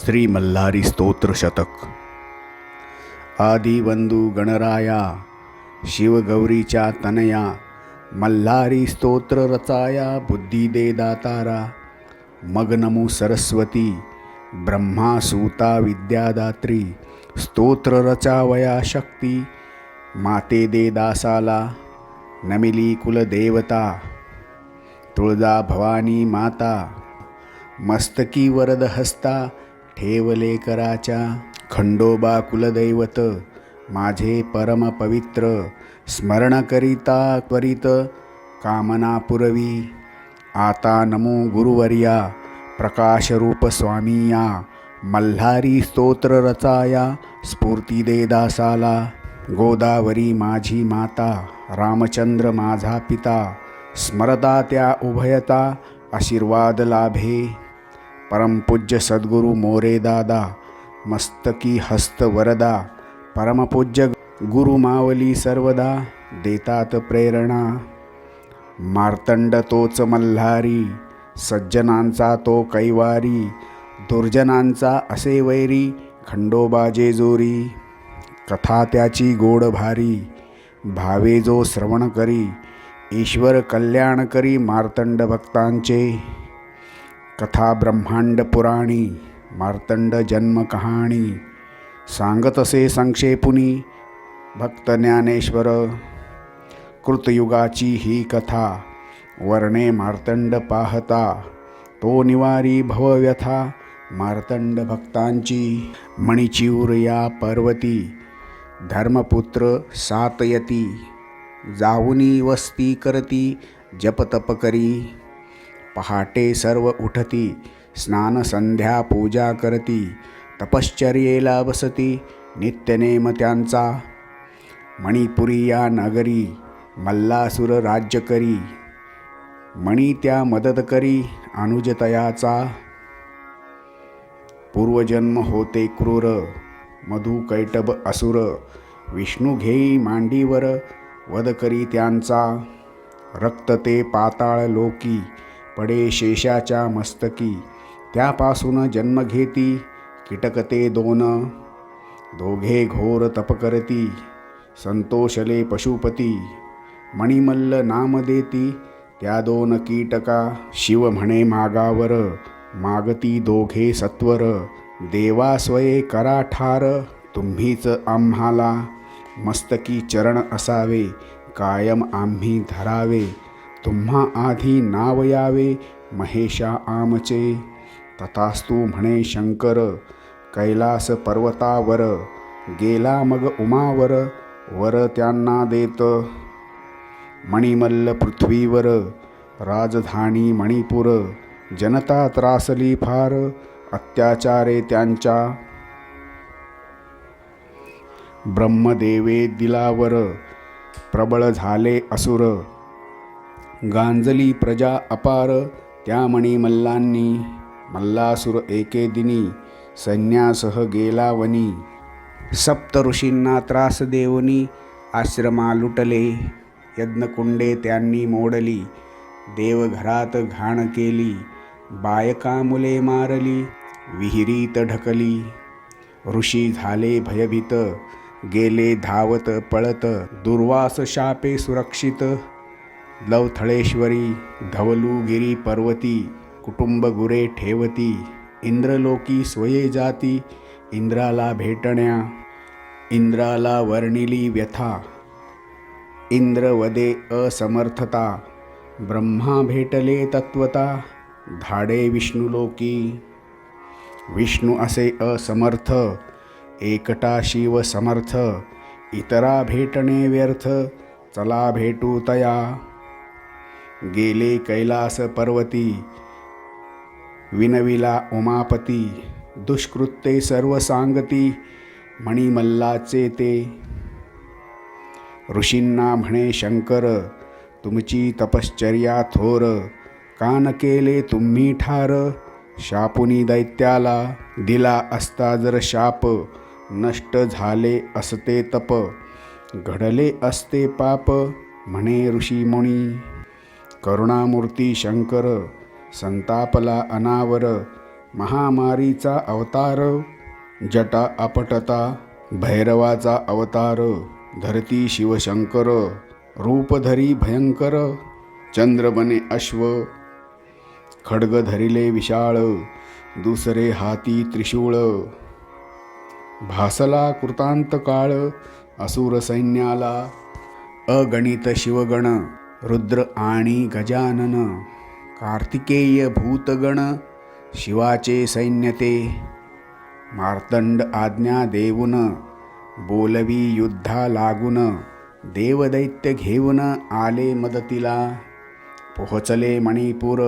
श्री मल्हारी स्तोत्र शतक। आदिवंदू गणराया शिवगौरीच्या तनया, मल्हारी स्तोत्र रचाया बुद्धी दे दातारा। मग नमो सरस्वती ब्रह्मा सूता विद्यादात्री, स्तोत्र रचावया शक्ती माते दे दासाला। नमिली कुलदेवता तुळजा भवानी माता, मस्तकी वरद हस्ता ठेवले कराच्या। खंडोबा कुलदैवत माझे परम पवित्र, स्मरण करिता त्वरित कामना पुरवी। आता नमो गुरुवर्या प्रकाश रूप स्वामीया, मल्हारी स्तोत्र रचाया स्फूर्ती दे दासाला। गोदावरी माझी माता रामचंद्र माझा पिता, स्मरता त्या उभयता आशीर्वाद लाभे। परमपूज्य सद्गुरु मोरे दादा मस्तकी हस्त वरदा, परमपूज्य गुरु मावली सर्वदा देतात प्रेरणा। मार्तंड तोच मल्हारी सज्जनांचा तो कैवारी, दुर्जनांचा असे वैरी खंडोबा जेजुरी। कथा त्याची गोड भारी भावे जो श्रवण करी, ईश्वर कल्याण करी मार्तंड भक्तांचे। कथा ब्रह्मांड पुराणी मार्तंड जन्म कहाणी, सांगत असे संक्षेपुनी भक्त ज्ञानेश्वर। कृतयुगाची ही कथा वर्णे मार्तंड पाहता, तो निवारी भवव्यथा मार्तंड भक्तांची। मणिचिऊर या पर्वती धर्मपुत्र सातयती, जाऊनी वस्ती करती जपतप करी। पहाटे सर्व उठती स्नान संध्या पूजा करती, तपश्चर्येला बसती नित्यनेम त्यांचा। मणिपुरी या नगरी मल्लासुर राज्य करी, मणी त्या मदत करी अनुजतयाचा। पूर्वजन्म होते क्रूर मधु कैटभ असुर, विष्णू घेई मांडीवर वध करी त्यांचा। रक्त ते पाताळ लोकी पडे शेषाच्या मस्तकी, त्यापासून जन्म घेती कीटकते दोन। दोघे घोर तप करती संतोषले पशुपती, मणिमल्ल नाम देती त्या दोन कीटका। शिव म्हणे मागावर मागती दोघे सत्वर, देवा स्वये करा ठार तुम्हीच आम्हाला। मस्तकी चरण असावे कायम आम्ही धरावे, तुम्हा आधी नाव यावे महेशा आमचे। तथास्तु म्हणे शंकर कैलास पर्वतावर, गेला मग उमावर वर त्यांना देत। मणिमल्ल पृथ्वीवर राजधानी मणिपूर, जनता त्रासली फार अत्याचारे त्यांच्या। ब्रह्मदेवे दिलावर प्रबळ झाले असुर, गांजली प्रजा अपार त्या मणिमल्लांनी। मल्लासुर एके दिनी सैन्यासह गेला वनी, सप्त ऋषींना त्रास देऊनी आश्रमा लुटले। यज्ञकुंडे त्यांनी मोडली देवघरात घाण केली, बायका मुले मारली विहिरीत ढकली। ऋषी झाले भयभीत गेले धावत पळत, दुर्वास शापे सुरक्षित लवथळेश्वरी। धवलूगिरी पर्वती कुटुंब गुरे ठेवती, इंद्रलोकी स्वये जाती इंद्राला भेटण्या। इंद्राला वर्णिली व्यथा इंद्रवदे असमर्थता, ब्रह्मा भेटले तत्वता धाडे विष्णुलोकी। विष्णू असे असमर्थ एकटा शिव समर्थ, इतरा भेटणे व्यर्थ चला भेटू तया। गेले कैलास पर्वती विनविला उमापती, दुष्कृत्ये सर्व सांगती मणिमल्लाचे ते। ऋषींना म्हणे शंकर तुमची तपश्चर्या थोर, कान केले तुम्ही ठार शापुनी दैत्याला। दिला असता जर शाप नष्ट झाले असते तप, घडले असते पाप म्हणे ऋषी मुनी। करुणामूर्ती शंकर संतापला अनावर, महामारीचा अवतार, जटा आपटता भैरवाचा अवतार, धरती शिवशंकर, रूप धरी भयंकर, चंद्र बने अश्व, खड्ग धरिले विशाळ, दुसरे हाती त्रिशूळ, भासला कृतांत काळ, असुर सैन्याला, अगणित शिवगण, रुद्र आणि गजानन, कार्तिकेय भूतगण, शिवाचे सैन्य ते, मार्तंड आज्ञा देऊन, बोलवी युद्धा लागून, देवदैत्य घेऊन आले मदतीला, पोहोचले मणिपूर,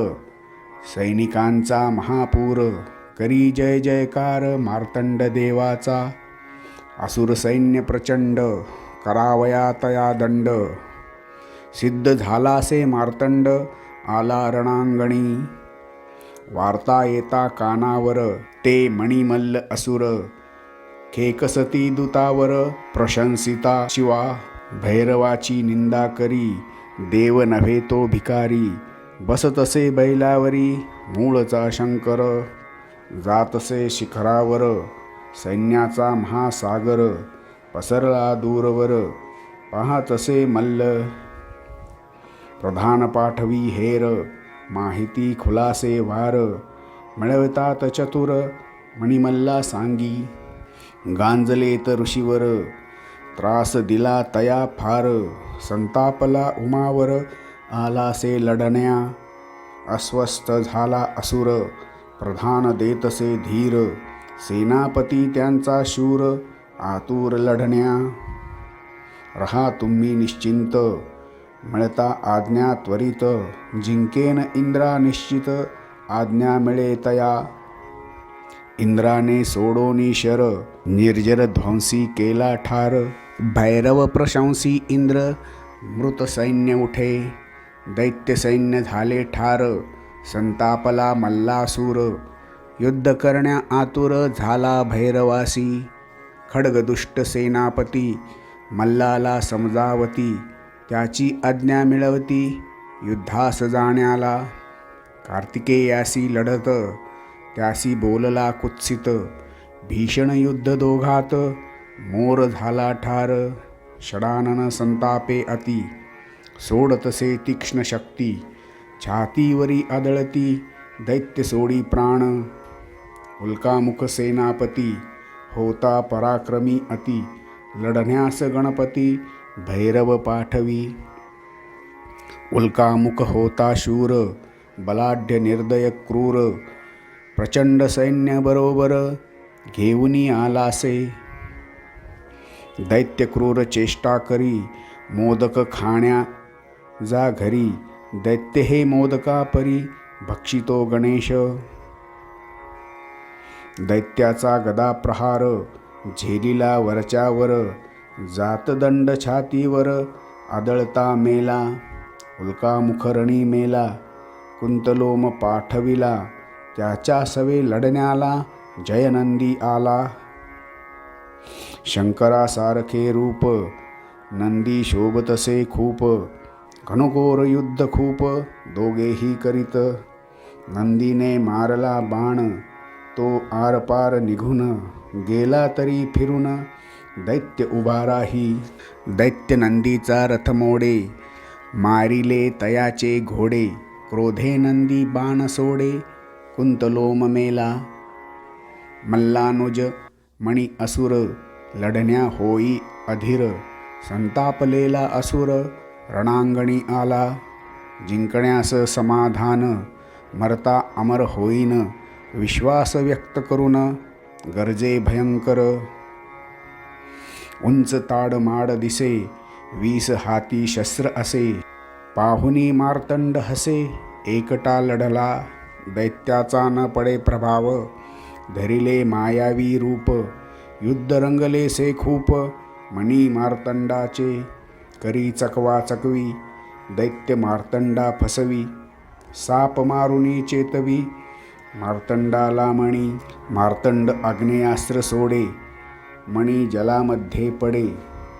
सैनिकांचा महापूर, करी जय जयकार मार्तंड देवाचा, असुर सैन्य प्रचंड, करावया तया दंड, सिद्ध झालासे मार्तंड, आला रणांगणी, वार्ता येता कानावर, ते मणिमल्ल असुर, खेकसती दूतावर, प्रशंसिता शिवा, भैरवाची निंदा करी, देव नव्हे तो भिकारी, बसतसे बैलावरी, मूळचा शंकर, जातसे शिखरावर, सैन्याचा महासागर, पसरला दूरवर, पाहतसे मल्ल, प्रधान पाठवी हेर, माहिती खुलासे वार, मिळवतात चतुर, मणिमल्ला सांगी, गांजलेत ऋषीवर, त्रास दिला तया फार, संतापला उमावर, आलासे लढण्या, अस्वस्थ झाला असुर, प्रधान देतसे धीर, सेनापती त्यांचा शूर, आतुर लढण्या, रहा तुम्ही निश्चिंत, मिळता आज्ञा त्वरित, जिंकेन इंद्रा निश्चित, आज्ञा मिळे तया, इंद्राने सोडोनी शर, निर्जर ध्वंसी केला ठार, भैरव प्रशंसी इंद्र, मृत सैन्य उठे, दैत्य सैन्य झाले ठार, संतापला मल्लासूर, युद्ध करण्या आतुर, झाला भैरवासी, खड्गदुष्ट सेनापती, मल्लाला समजावती, त्याची आज्ञा मिळवती, युद्धास जाण्याला, कार्तिकेयासी लढत, त्यासी बोलला कुत्सित, भीषण युद्ध दोघात, मोर झाला ठार, षडानन संतापे अति, सोडतसे तीक्ष्ण शक्ती, छातीवरी आदळती, दैत्य सोडी प्राण, उल्कामुख सेनापती, होता पराक्रमी अति, लढण्यास गणपती, भैरव पाठवी, उल्कामुख होता शूर, बलाढ्य निर्दय क्रूर, प्रचंड सैन्य बरोबर, घेऊनी आलासे, दैत्य क्रूर चेष्टा करी, मोदक खाण्या जा घरी, दैत्य हे मोदका परी, भक्षितो गणेश, दैत्याचा गदा प्रहार, झेलिला वरच्यावर, जातदंड छातीवर, आदळता मेला, उल्कामुख रणी मेला, कुंतलोम पाठविला, त्याच्या सवे लढण्याला, जयनंदी आला, शंकरासारखे रूप, नंदी शोभतसे खूप, घनघोर युद्ध खूप, दोघेही करीत, नंदीने मारला बाण, तो आरपार निघून, गेला तरी फिरून, दैत्य उभा राही, दैत्य नंदीचा रथ मोडे, मारिले तयाचे घोडे, क्रोधे नंदी बाण सोडे, कुंतलोम मेला, मल्लानुज मणी असुर, लढण्या होई अधीर, संतापलेला असुर, रणांगणी आला, जिंकण्यास समाधान, मरता अमर होईन, विश्वास व्यक्त करून, गरजे भयंकर, उंच ताड माड दिसे, 20 हाती शस्त्र असे, पाहुनी मार्तंड हसे, एकटा लढला, दैत्याचा न पडे प्रभाव, धरिले मायावी रूप, युद्ध रंगले से खूप, मणी मार्तंडाचे, करी चकवा चकवी, दैत्य मार्तंडा फसवी, साप मारुनी चेतवी, मार्तंडाला मणी, मार्तंड आग्नेयास्त्र सोडे, मणी जलामध्ये पडे,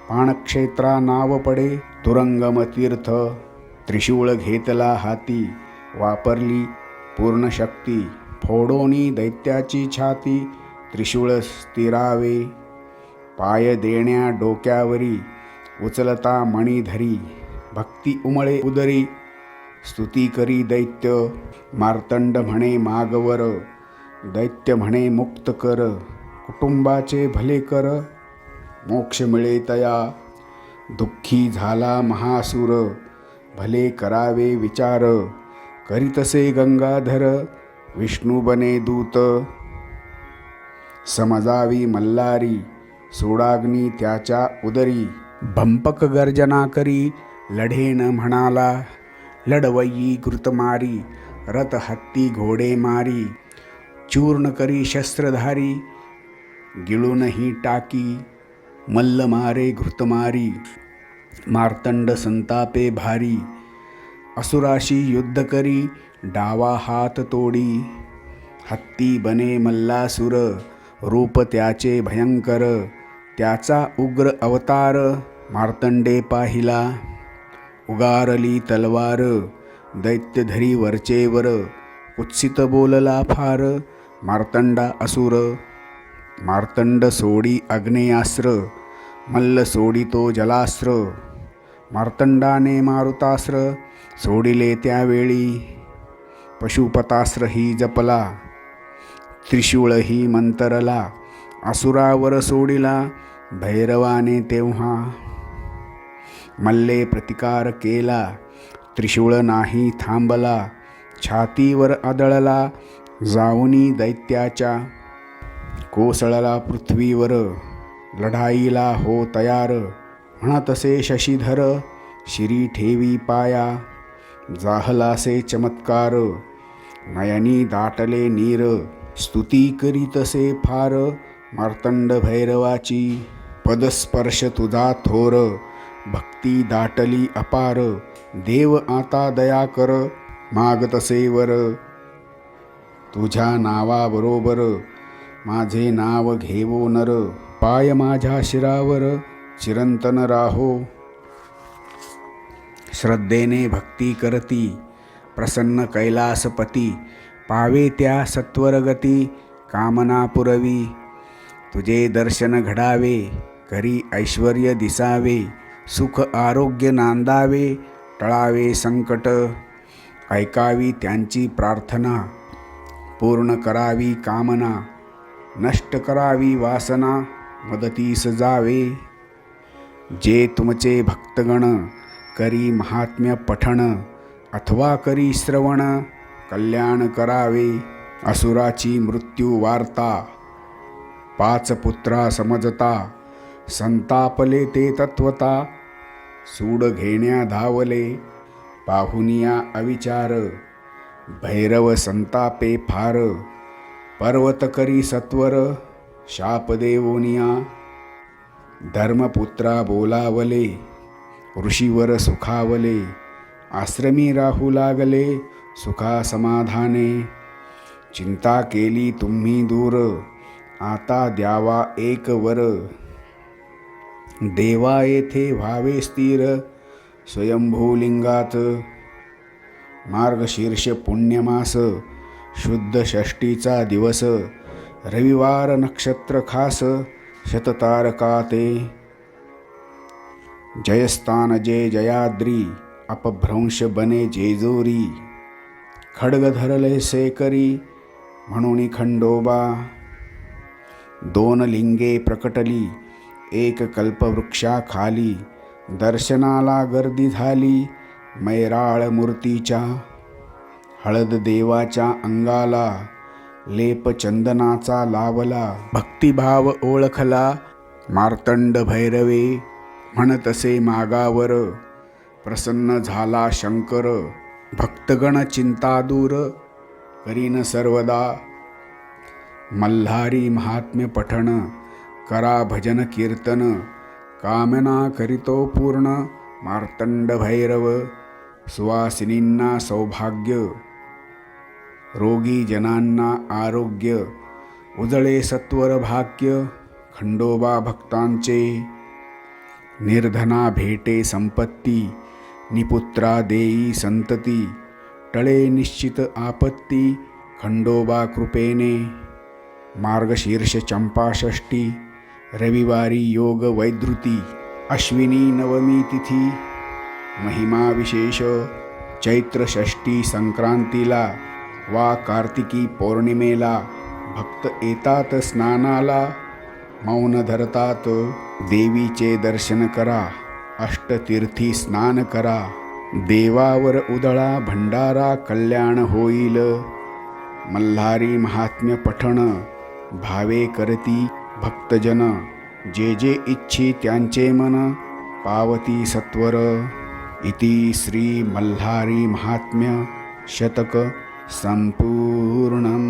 पाणक्षेत्रा नाव पडे, तुरंगम तीर्थ, त्रिशूळ घेतला हाती, वापरली पूर्ण शक्ती, फोडोनी दैत्याची छाती त्रिशूळ स्थिरावे. पाय देण्या डोक्यावरी उचलता मणी धरी. भक्ती उमळे उदरी स्तुती करी दैत्य. मार्तंड म्हणे मागवर दैत्य म्हणे मुक्त कर. कुटुंबाचे भले कर मोक्ष मिळे तया. दुःखी झाला महासुर भले करावे विचार. करीतसे गंगाधर विष्णू बने दूत. समजावी मल्हारी सोडाग्नी त्याच्या उदरी. भंपक गर्जना करी लढेन म्हणाला. लढवयी घृतमारी रथ हत्ती घोडे मारी. चूर्ण करी शस्त्रधारी गिळूनही टाकी. मल्ल मारे घृतमारी मार्तंड संतापे भारी. असुराशी युद्ध करी डावा हात तोडी. हत्ती बने मल्लासुर रूप त्याचे भयंकर. त्याचा उग्र अवतार मार्तंडे पाहिला. उगारली तलवार दैत्य धरी वरचेवर. कुत्सित बोलला फार मार्तंडा असुर. मार्तंड सोडी आग्नेयास्त्र मल्ल सोडितो जलास्त्र. मार्तंडाने मारुतास्त्र सोडिले त्यावेळी. पशुपतास्त्र ही जपला त्रिशूळ ही मंतरला. असुरावर सोडिला भैरवाने तेव्हा. मल्ले प्रतिकार केला त्रिशूळ नाही थांबला. छातीवर आदळला जाऊनी दैत्याच्या. कोसळला पृथ्वीवर लढाईला हो तयार. म्हणतसे शशीधर शिरी ठेवी पाया. जाहलासे चमत्कार नयनी दाटले नीर. स्तुती करीतसे फार मार्तंड भैरवाची. पदस्पर्श तुझा थोर भक्ती दाटली अपार. देव आता दया कर मागतसे वर. तुझ्या नावाबरोबर माझे नाव घेवो नर. पाय माझ्या शिरावर चिरंतन राहो. श्रद्धेने भक्ती करती प्रसन्न कैलासपती. पावे त्या सत्वरगती कामना पुरवी. तुझे दर्शन घडावे करी ऐश्वर्य दिसावे. सुख आरोग्य नांदावे टळावे संकट. ऐकावी त्यांची प्रार्थना पूर्ण करावी कामना. नष्ट करावी वासना मदतीस जावे. जे तुमचे भक्तगण करी महात्म्य पठण अथवा करी श्रवण कल्याण करावे. असुराची मृत्यू वार्ता 5 पुत्रा समजता. संतापले ते तत्वता सूड घेण्या धावले. पाहुनिया अविचार भैरव संतापे फार. पर्वत करी सत्वर शाप देवोनिया. धर्मपुत्रा बोलावले ऋषीवर सुखावले. आश्रमी राहू लागले सुखा समाधाने. चिंता केली तुम्ही दूर आता द्यावा एक वर. देवा येथे व्हावे स्थिर स्वयंभूलिंगात. मार्गशीर्ष पुण्यमास शुद्ध षष्टीचा दिवस. रविवार नक्षत्र खास शततारका ते. जयस्थान जय जयाद्री अपभ्रंश बने जेजोरी. खड्ग धरले सेकरी म्हणून खंडोबा. 2 लिंगे प्रकटली एक कल्पवृक्षाखाली. दर्शनाला गर्दी झाली मैराळ मूर्तीच्या. हळद देवाच्या अंगाला लेप चंदनाचा लावला. भक्तिभाव ओळखला मार्तंड भैरवे. म्हणतसे मागावर प्रसन्न झाला शंकर. भक्तगण चिंता दूर करीन सर्वदा. मल्हारी महात्म्य पठण करा भजन कीर्तन. कामना करीतो पूर्ण मार्तंड भैरव. सुवासिनींना सौभाग्य रोगी जनांना आरोग्य. उजळे सत्वर भाग्य खंडोबा भक्तांचे. निर्धना भेटे संपत्ती निपुत्रा देई संतती. टळे निश्चित आपत्ती खंडोबा कृपेने मार्गशीर्ष चंपाषष्ठी रविवारी योग वैद्रुती अश्विनी नवमी तिथी महिमा विशेष चैत्र षष्ठी संक्रांतीला वा कार्तिकी पौर्णिमेला भक्त येतात स्नानाला मौन धरतात देवीचे दर्शन करा अष्टतीर्थी स्नान करा देवावर उदळा भंडारा कल्याण होईल मल्हारी महात्म्य पठण भावे करती भक्तजन जे जे इच्छी त्यांचे मन पावती सत्वर इति श्री मल्हारी महात्म्य शतक संपूर्णम।